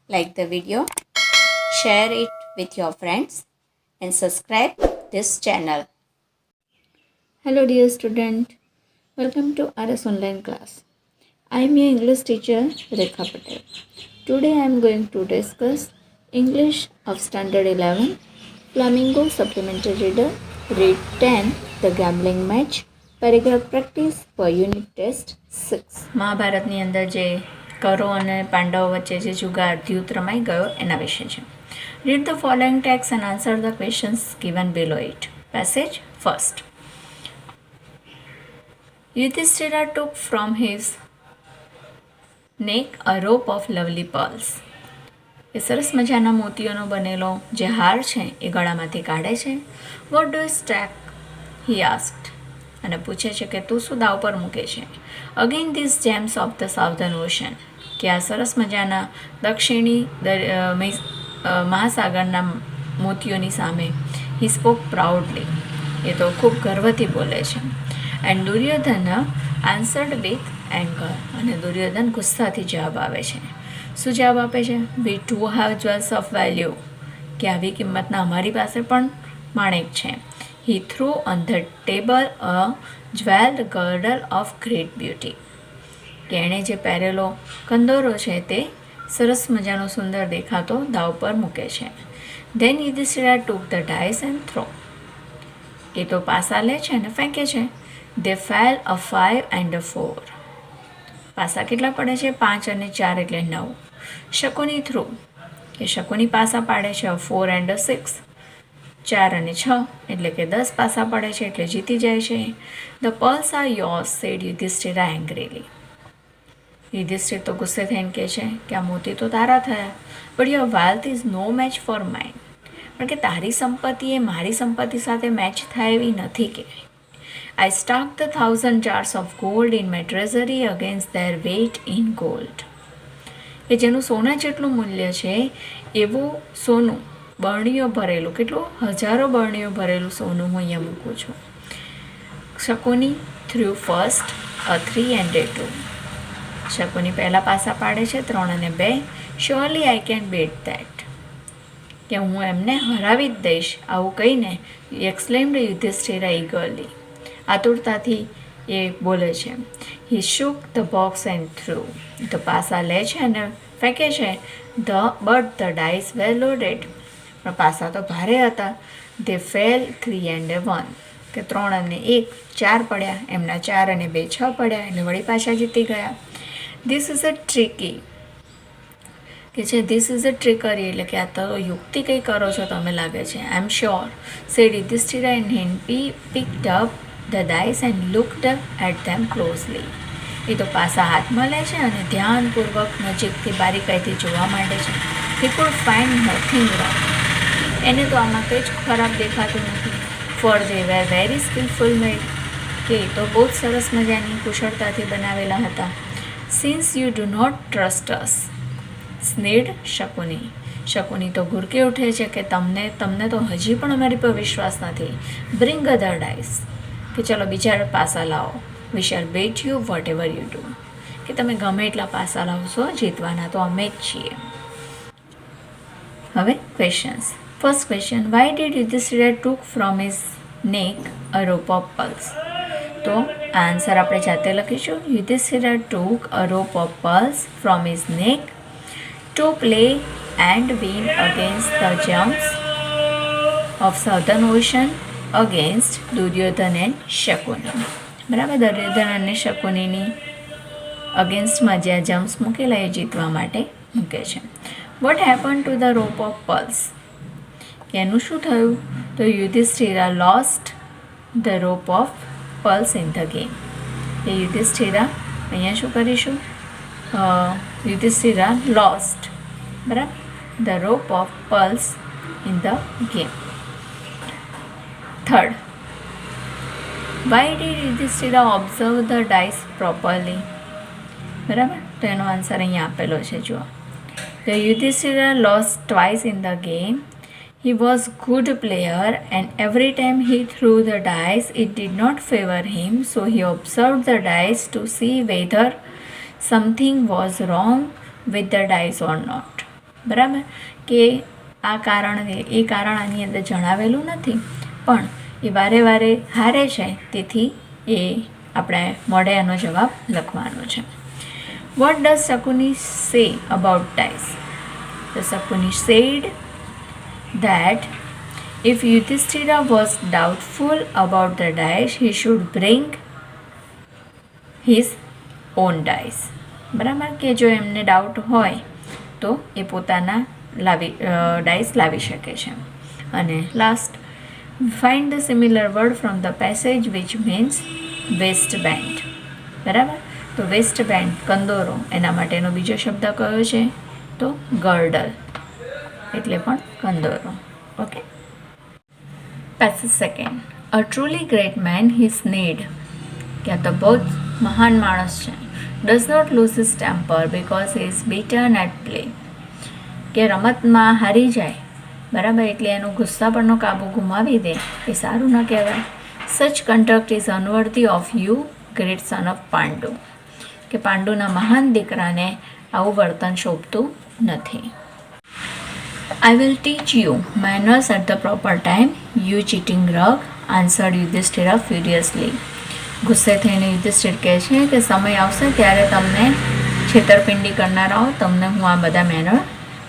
like the video, share it with your friends and subscribe this channel. Hello dear student, welcome to RS online class. I am your English teacher Rekha Patel. Today I am going to discuss English of Standard 11, Flamingo Supplementary Reader, Read 10, The Gambling Match, Paragraph Practice for Unit Test 6. મહાભારતની અંદર જે કૌરવ અને પાંડવો વચ્ચે જે જુગાર દ્યુત રમાઈ ગયો એના વિશે છે. Read the following tax and answer the questions given below it. Passage first. Yudhishthira took from his neck a rope of lovely pearls. એ સરસ મજાના મોતીઓનો બનેલો જે હાર છે એ ગળામાંથી કાઢે છે. What do stack? He asked. અને પૂછે છે કે તું શું દાવ પર મૂકે છે? Again this gems of the southern ocean, કે આ સરસ મજાના દક્ષિણી મહાસાગરના મોતીઓની સામે. હી સ્પોક પ્રાઉડલી, એ તો ખૂબ ગર્વથી બોલે છે. And Duryodhan answered with anger, અને દુર્યોધન ગુસ્સાથી જવાબ આવે છે. શું જવાબ આપે છે? We too have jewels of value, કે આવી કિંમતના અમારી પાસે પણ માણેક છે. He threw on the table a jeweled girdle of great beauty, કે એણે જે પહેરેલો કંદોરો છે તે સરસ મજાનો સુંદર દેખાતો દાવ પર મૂકે છે. Then Yudhishthira took the dice and threw, એ તો પાસા લે છે અને ફેંકે છે. They fell a 5 and a 4, પાસા કેટલા પડે છે? 5 અને 4 એટલે 9. શકુની થ્રુ, કે શકુની પાસા પાડે છે 4 and a 6, 4 અને 6 એટલે કે 10 પાસા પડે છે એટલે જીતી જાય છે. The pearls are yours, said Yudhishthira angrily. Yudhishthira તો ગુસ્સે થઈને કહે છે કે આ મોતી તો તારા થયા, but your wealth is no match for mine, પણ કે તારી સંપત્તિ એ મારી સંપત્તિ સાથે મેચ થાય એવી નથી. કે I stake the 1000 jars of gold in my treasury against their weight in gold, કે જેનું સોના જેટલું મૂલ્ય છે એવું સોનું બરણીઓ ભરેલું, કેટલું? 1000 બરણીઓ ભરેલું સોનું હું અહીંયા મૂકું છું. Shakuni through first a 3 and a 2, Shakuni પહેલાં પાસા પાડે છે 3 અને 2. Surely I can bit that, કે હું એમને હરાવી જ દઈશ, આવું કહીને એક્સક્લેમ્ડ યુધિષ્ઠિરા ઈગરલી, આતુરતાથી એ બોલે છે. He shook the box and threw, તો પાસા લે છે અને ફેંકે છે. But the dice were loaded, પણ પાસા તો ભારે હતા. ધે ફેલ 3 and a 1, કે 3 અને 1 4 પડ્યા, એમના 4 અને 2 6 પડ્યા, એટલે વળી પાછા જીતી ગયા. ધીસ ઇઝ અ ટ્રિકી, કે છે ધીસ ઇઝ અ ટ્રિકરી, એટલે કે આ તો યુક્તિ કંઈ કરો છો તમે લાગે છે. I am sure, said Yudhishthira and he picked up the dice and looked at them closely, એ તો પાસા હાથમાં લે છે અને ધ્યાનપૂર્વક નજીકથી બારીકાઈથી જોવા માંડે છે. He could find nothing wrong, એને તો આમાં કંઈ જ ખરાબ દેખાતું નથી. ફોર દે વેર વેરી સ્કિલફુલ મેડ, કે એ તો બહુ જ સરસ મજાની કુશળતાથી બનાવેલા હતા. Since you do not trust us, sneered Shakuni, Shakuni તો ઘૂરકી ઉઠે છે કે તમને તો હજી પણ અમારી પર વિશ્વાસ નથી. બ્રિંગ અધર ડાઇસ, કે ચલો બીજા પાસા લાવો. We shall bet you whatever you do, કે તમે ગમે એટલા પાસા લાવશો, જીતવાના તો અમે જ છીએ. હવે questions. First question, why did Yudhishthira took from his neck a rope of pearls? તો આન્સર આપણે જાતે લખીશું. Yudhishthira took a rope of pearls from his neck to play and win against the gems of southern ocean against Duryodhan and Shakuni. બરાબર, દુર્યોધન અને શકુનીની અગેન્સ્ટમાં જે આ jumps મૂકેલા એ જીતવા માટે મૂકે છે. What happen to the rope of pearls? કે એનું શું થયું? તો Yudhishthira lost the rope of pearls in the game, એ યુધિષ્ઠિરા અહીંયા શું કરીશું? યુધિષ્ઠિરા લોસ્ટ, બરાબર, the rope of pearls in the game. Third, why did Yudhishthira observe the dice properly? બરાબર, તો એનો આન્સર અહીંયા આપેલો છે, જુઓ. The Yudhishthira lost twice in the game. He was good player and every time he threw the dice it did not favor him, so he observed the dice to see whether something was wrong with the dice or not. બરાબર, કે આ કારણ એ કારણ આની અંદર જણાવેલું નથી, પણ એ વારે વારે હારે છે, તેથી એ આપણે મોઢે એનો જવાબ લખવાનો છે. વોટ ડઝ શકુની સે અબાઉટ ડાઇસ? તો Shakuni said that if Yudhishthira was doubtful about the dice, he should bring his own dice. બરાબર, કે જો એમને ડાઉટ હોય તો એ પોતાના ડાઇસ લાવી શકે છે. અને last, find the similar word from the passage which means waste band. બરાબર, તો વેસ્ટ બેન્ડ કંદોરો, એના માટેનો બીજો શબ્દ કયો છે? તો ગર્ડલ, એટલે પણ કંદોરો. Okay. Passage second, a truly great man his need, કે આ તો બહુ જ મહાન માણસ છે. Does not lose his temper because he is beaten at play, કે રમતમાં હારી જાય, બરાબર, એટલે એનો ગુસ્સા પરનો કાબુ ગુમાવી દે, એ સારું ન કહેવાય. Such conduct is unworthy of you great son of Pandu, કે પાંડુના મહાન દીકરાને આવું વર્તન શોભતું નથી. I will teach you manners at the proper time, you cheating rug, answered Yudhishthira furiously. ગુસ્સે થઈને યુધિષ્ઠિર કહે છે કે સમય આવશે ત્યારે તમને છેતરપિંડી કરનારાઓ તમને હું આ બધા મેનર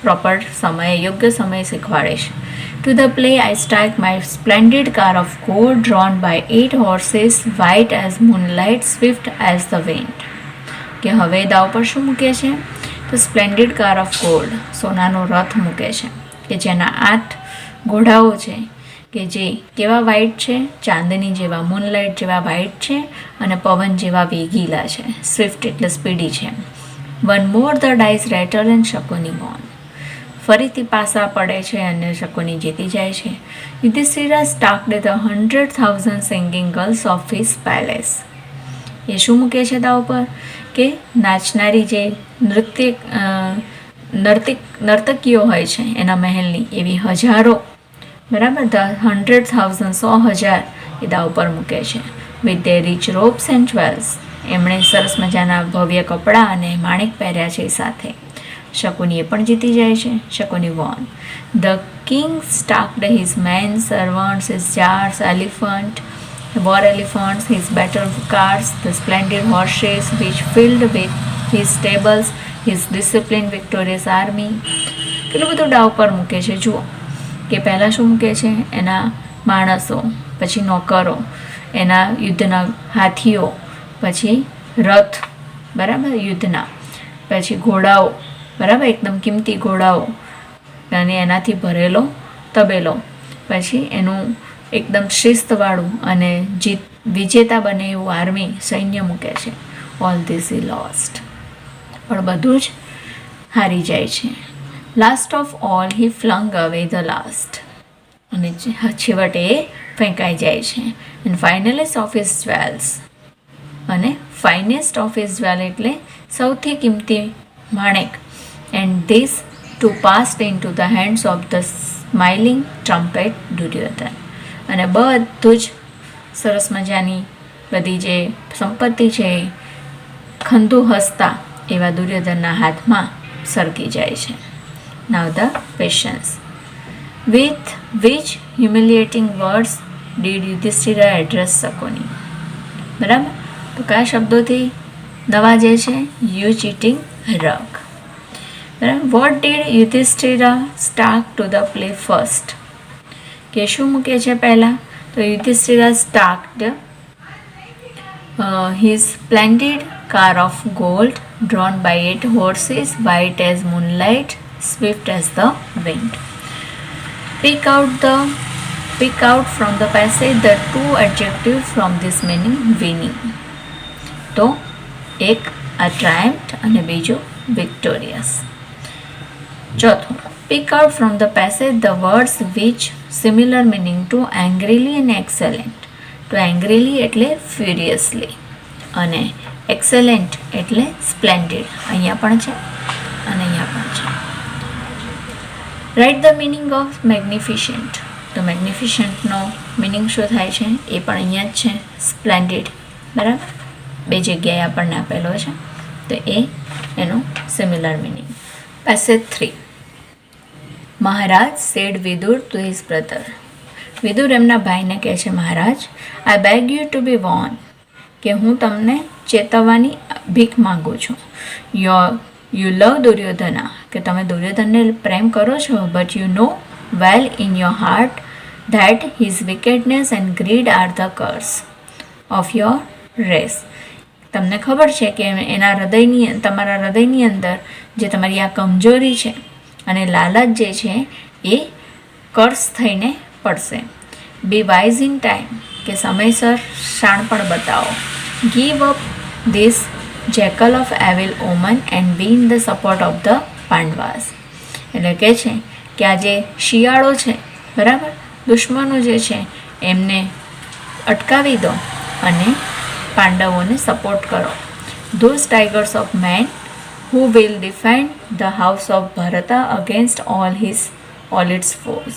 પ્રોપર સમયે, યોગ્ય સમયે શીખવાડીશ. To the play I strike my splendid car of gold drawn by 8 horses, white as moonlight, swift as the wind. કે હવે દાવ પર શું મૂકે છે? તો સ્પ્લેન્ડિડ કાર ઓફ ગોલ્ડ, સોનાનો રથ મૂકે છે, કે જેના 8 ઘોડાઓ છે, કે જે કેવા વ્હાઇટ છે? ચાંદની જેવા, મૂનલાઇટ જેવા વ્હાઇટ છે, અને પવન જેવા વેગીલા છે. સ્વિફ્ટ એટલે સ્પીડી છે. One more the dice rattle and Shakuni won, ફરીથી પાસા પડે છે અને શકુની જીતી જાય છે. Yudhishthira staked the 100,000 singing girls of his palace, એ શું મૂકે છે દાવ પર? કે નાચનારી જે નર્તકીઓ હોય છે એના મહેલની, એવી હજારો, બરાબર, ધ 100,000 100,000 એ દાવ પર મૂકે છે. With they rich robes and jewels, એમણે સરસ મજાના ભવ્ય કપડાં અને માણેક પહેર્યા છે એ સાથે. શકુની એ પણ જીતી જાય છે. Shakuni won. The king staked his men servants, his jars, elephant, war elephants, his battle cars, the splendid horses which filled with his stables, his disciplined victorious army. કેટલું બધું દાવ પર મૂકે છે. જુઓ કે પહેલાં શું મૂકે છે? એના માણસો, પછી નોકરો, એના યુદ્ધના હાથીઓ, પછી રથ, બરાબર, યુદ્ધના, પછી ઘોડાઓ, બરાબર, એકદમ કિંમતી ઘોડાઓ, અને એનાથી ભરેલો તબેલો, પછી એનું એકદમ શિસ્તવાળું અને વિજેતા બને એવું આર્મી, સૈન્ય મૂકે છે. ઓલ ધીસ હી લોસ્ટ, પણ બધું જ હારી જાય છે. Last of all he flung away the last, અને છેવટે એ ફેંકાઈ જાય છે. And finalist of his jewels, અને ફાઇનેસ્ટ ઓફ હિઝ જ્વેલ એટલે સૌથી કિંમતી માણેક. And this too passed into the hands of the smiling trumpet Duryodhana, અને બધું જ સરસ મજાની બધી જે સંપત્તિ છે એ ખંધુ હસતા એવા દુર્યોધનના હાથમાં સરકી જાય છે. Now the patience. With which humiliating words did Yudhishthira address Shakuni, બરાબર, તો કયા શબ્દોથી નવાજે છે? યુ ચીટિંગ રગ, બરાબર. What did Yudhishthira stark to the play first, કે શું મૂકે છે પહેલાં? તો Yudhishthira starked his splendid car of gold drawn by 8 horses, white as moonlight, swift as the wind. Pick out from the passage the two adjectives from this meaning winning. તો એક આ triumphed અને બીજું victorious. ચોથું, pick out from the passage the words which similar meaning to angrily and excellent. તો angrily એટલે furiously, અને excellent એટલે splendid. અહીંયા પણ છે અને અહીંયા પણ છે. Right the meaning of magnificent. તો મેગ્નિફિશન્ટનો મિનિંગ શું થાય છે? એ પણ અહીંયા જ છે, સ્પ્લેન્ડિડ, બરાબર, બે જગ્યાએ આપણને આપેલો છે, તો એ એનું similar meaning. Passage 3. Maharaj said Vidur to his brother. Vidur એમના ભાઈને કહે છે, Maharaj, I beg you to be warn, કે હું તમને ચેતવવાની ભીખ માગું છું. યુ લવ દુર્યોધના, કે તમે દુર્યોધનને પ્રેમ કરો છો, but you know well in your heart that his wickedness and greed are the curse of your race. તમને ખબર છે કે તમારા હૃદયની અંદર જે તમારી આ કમજોરી છે અને લાલચ જે છે એ કર્સ થઈને પડશે. બી વાઇઝ ઇન ટાઈમ, કે સમયસર શાણપણ બતાવો. Give up this jackal of evil omen and win the support of the Pandavas. એટલે કહે છે કે આ જે શિયાળો છે, બરાબર, દુશ્મનો જે છે એમને અટકાવી દો અને પાંડવોને સપોર્ટ કરો. Those tigers of main who will defend the house of ભરતા અગેન્સ્ટ ઓલ ઇટ્સ ફોર્સ.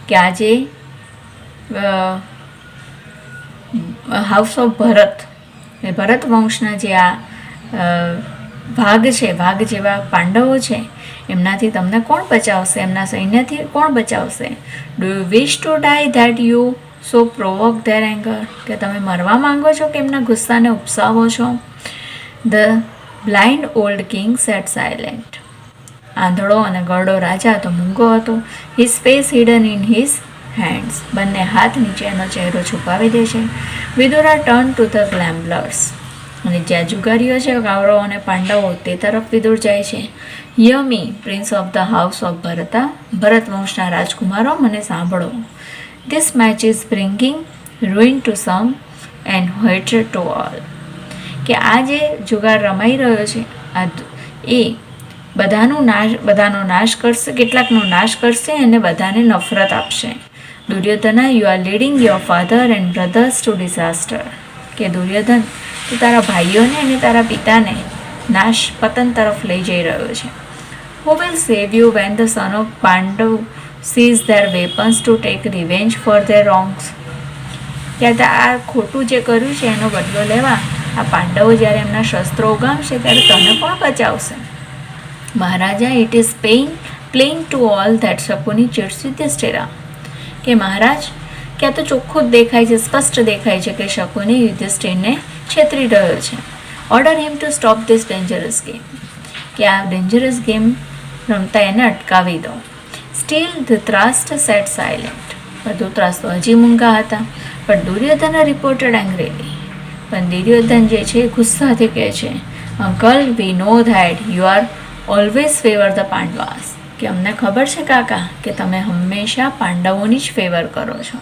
કે આજે હાઉસ ઓફ ભરત વંશના જે આ ભાગ જેવા પાંડવો છે એમનાથી તમને કોણ બચાવશે? એમના સૈન્યથી કોણ બચાવશે? Do you wish to die that you so provoke their anger, કે તમે મરવા માંગો છો કે એમના ગુસ્સાને ઉપસાવો છો? The blind old king sat silent. આંધળો અને ગરડો રાજા તો મૂંગો હતો. His face hidden in his hands, બંને હાથ નીચે એનો ચહેરો છુપાવી દે છે. Vidura turn to the gamblers, અને જ્યાં જુગારીઓ છે કૌરવો અને પાંડવો તે તરફ વિદુર જાય છે. Yummy prince of the house of Bharata, Bharat વંશના રાજકુમારો, મને સાંભળો. This match is bringing ruin to some and hatred to all. કે આ જે જુગાર રમાઈ રહ્યો છે એ બધાનો નાશ કરશે, કેટલાકનો નાશ કરશે અને બધાને નફરત આપશે. Duryodhana, you are leading your father and brothers to disaster. કે દુર્યોધન, તું તારા ભાઈઓને અને તારા પિતાને પતન તરફ લઈ જઈ રહ્યો છે. Who will save you when the son of Pandu sees their weapons to take revenge for their wrongs? ત્યારે આ ખોટું જે કર્યું છે એનો બદલો લેવા આ પાંડવો જ્યારે એમના શસ્ત્રો ઉગામશે ત્યારે તને કોણ બચાવશે? Maharaja, it is plain to all that Shakuni cheats Yudhishthira. કે મહારાજ, કે આ તો ચોખ્ખું જ દેખાય છે, સ્પષ્ટ દેખાય છે કે શકુની યુધિષ્ઠિરને છેતરી રહ્યો છે. Order him to stop this dangerous game. કે આ ડેન્જરસ ગેમ રમતા એને અટકાવી દો. Steel Dhritarashtra set silent. પણ ધૃતરાષ્ટ્ર તો હજી મૂંગા હતા. પણ દુર્યોધન રિપોર્ટેડ એંગ્રીલી. પણ દુર્યોધન જે છે ગુસ્સાથી કહે છે, uncle, we know that you are always favour the Pandavas. કે અમને ખબર છે કાકા કે તમે હંમેશા પાંડવોની જ ફેવર કરો છો.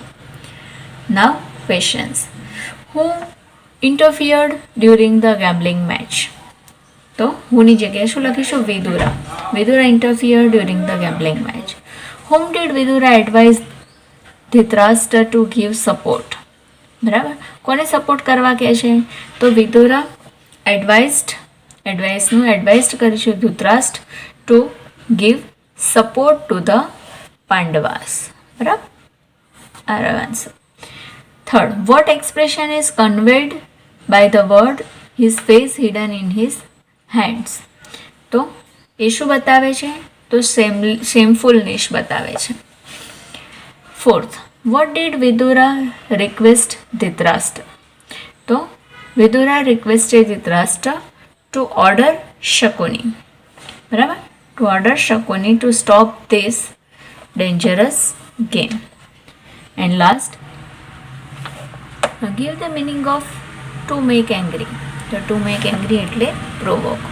Now questions. હું interfered during the gambling match. તો હુંની જગ્યાએ શું લખીશું? Vidura. Vidura interfere during the gambling match. Whom did Vidura advise Dhritarashtra to give support. બરાબર, કોને સપોર્ટ કરવા કહે છે? તો વિદુરા એડવાઇઝનું એડવાઇઝ કરીશું Dhritarashtra to give support to the Pandavas. બરાબર, answer. Third, what expression is conveyed by the word his face hidden in his hands. તો એ શું બતાવે છે? તો શેમફુલનેસ બતાવે છે. Fourth, what did Vidura request Dhritarashtra. તો Vidura requested Dhritarashtra to order Shakuni. બરાબર, to order Shakuni to stop this dangerous game. And last, give the meaning of to make angry. તો to make angry એટલે provoke,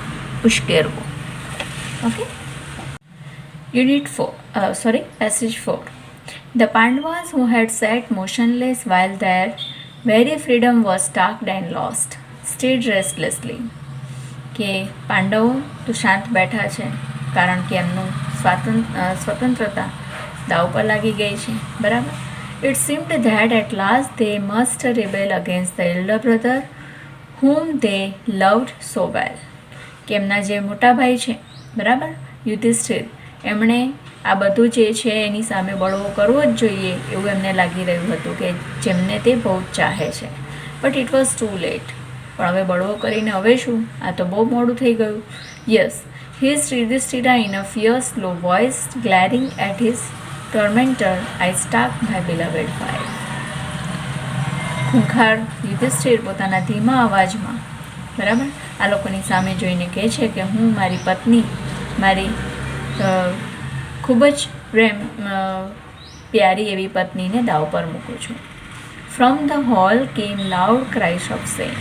ઉશ્કેરવું. Okay. Passage 4. The Pandavas who had sat motionless while their very freedom was starved and lost, stayed restlessly. કે પાંડવો તો શાંત બેઠા છે કારણ કે એમનું સ્વતંત્રતા દાવ પર લાગી ગઈ છે. બરાબર. It seemed that at last they must rebel against the elder brother whom they loved so well. કે એમના જે મોટા ભાઈ છે, બરાબર, યુધિષ્ઠિર, એમણે આ બધું જે છે એની સામે બળવો કરવો જ જોઈએ એવું એમને લાગી રહ્યું હતું કે જેમને તે બહુ જ ચાહે છે. But it was too late. પણ હવે બળવો કરીને હવે શું? આ તો બહુ મોડું થઈ ગયું. Yes, His Yudhishthira in a fierce low voice, glaring at his tormentor, I stalk my beloved wife. ખૂંખાર યુધિષ્ઠિર પોતાના ધીમા અવાજમાં બરાબર આ લોકોની સામે જોઈને કહે છે કે હું મારી પત્ની મારી ખૂબ જ પ્યારી એવી પત્નીને દાવ પર મૂકું છું. ફ્રોમ ધ હોલ કેમ લાઉડ ક્રાઇસ ઓફ સેમ.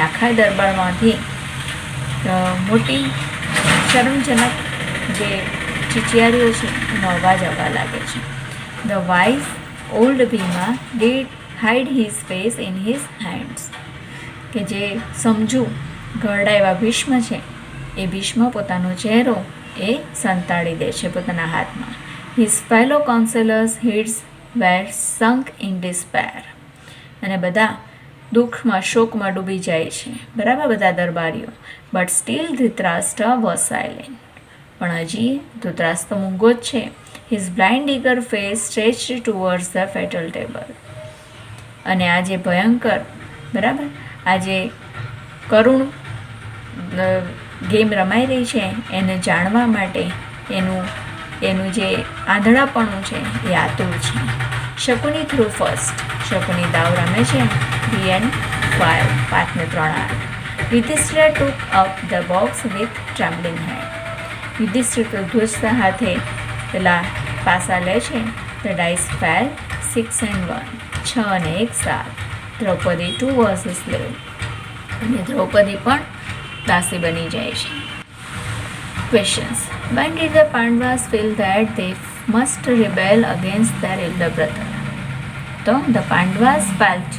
આખા દરબારમાંથી મોટી શરમજનક જે ચીચિયારીઓ છે એનો અવાજ આવવા લાગે છે. The wife old Bhima did hide his face in his hands. કે જે સમજુ ઘરડા એવા ભીષ્મ છે એ ભીષ્મ પોતાનો ચહેરો એ સંતાડી દે છે પોતાના હાથમાં. His fellow counsellors heads were sunk in despair. અને બધા દુઃખમાં શોકમાં ડૂબી જાય છે બરાબર બધા દરબારીઓ. But still Dhritarashtra was silent. પણ હજી ધૃતરાષ્ટ્ર મૂંગો જ છે. His blind eager face stretched towards the fatal table. અને આ જે ભયંકર બરાબર આ જે કરુણ ગેમ રમાઈ રહી છે એને જાણવા માટે એનું જે આંધળાપણું છે એ આતુર છે. Shakuni through first. શકુની દાવ રમે છે. DN 5 5 ને 3 8. Yudhishthir took up the box with trembling hand. Yudhishthir તો ધ્રુજતા હાથે પેલા પાસા લે છે. The dice fell 6 and 1. 6 અને 1 7. Draupadi 2 was a slave. અને દ્રૌપદી પણ દાસી બની જાય છે. Questions. When did the Pandavas feel that they must rebel against their elder brother? So the Pandavas felt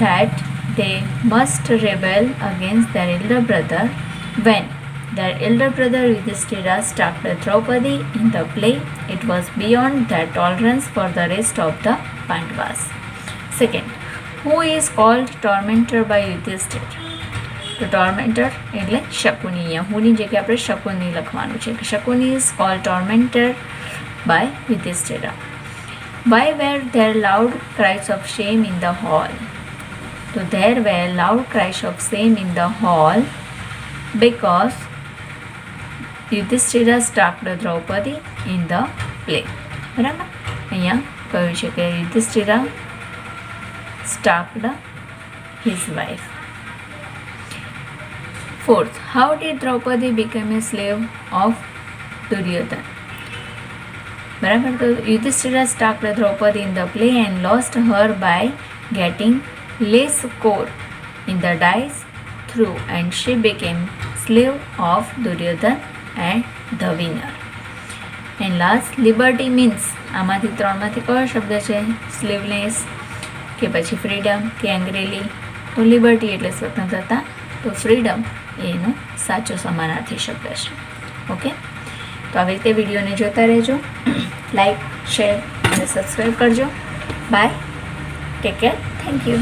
that they must rebel against their elder brother when their elder brother Yudhishthira stalked Draupadi in the play. It was beyond their tolerance for the rest of the Pandavas. Second, who is called tormentor by Yudhishthira? તો ટોર્મેન્ટર એટલે શકુની. અહીંયા હુની જગ્યાએ આપણે શકુની લખવાનું છે કે Shakuni is called tormentor by Yudhishthira. Why were there loud cries of shame in the hall. તો there were loud cries of shame in the hall because Yudhishthira staked Draupadi in the play. બરાબર અહીંયા કહ્યું છે કે Yudhishthira staked his wife. Fourth, how did Draupadi become a slave of Duryodhana? બરાબર તો Yudhishthira stalked Draupadi in the play and lost her by getting less score in the dice threw, and she became slave of Duryodhana and the winner. And last, liberty means આમાંથી ત્રણમાંથી કયો શબ્દ છે? Sleeveless કે પછી freedom કે એંગ્રેલી? તો liberty એટલે સ્વતંત્રતા, તો ફ્રીડમ એનો સાચો સમાનાર્થી શબ્દ છે. ઓકે, તો આવી રીતે વિડીયોને જોતા રહેજો. લાઈક, શેર અને સબસ્ક્રાઈબ કરજો. Bye, take care, thank you.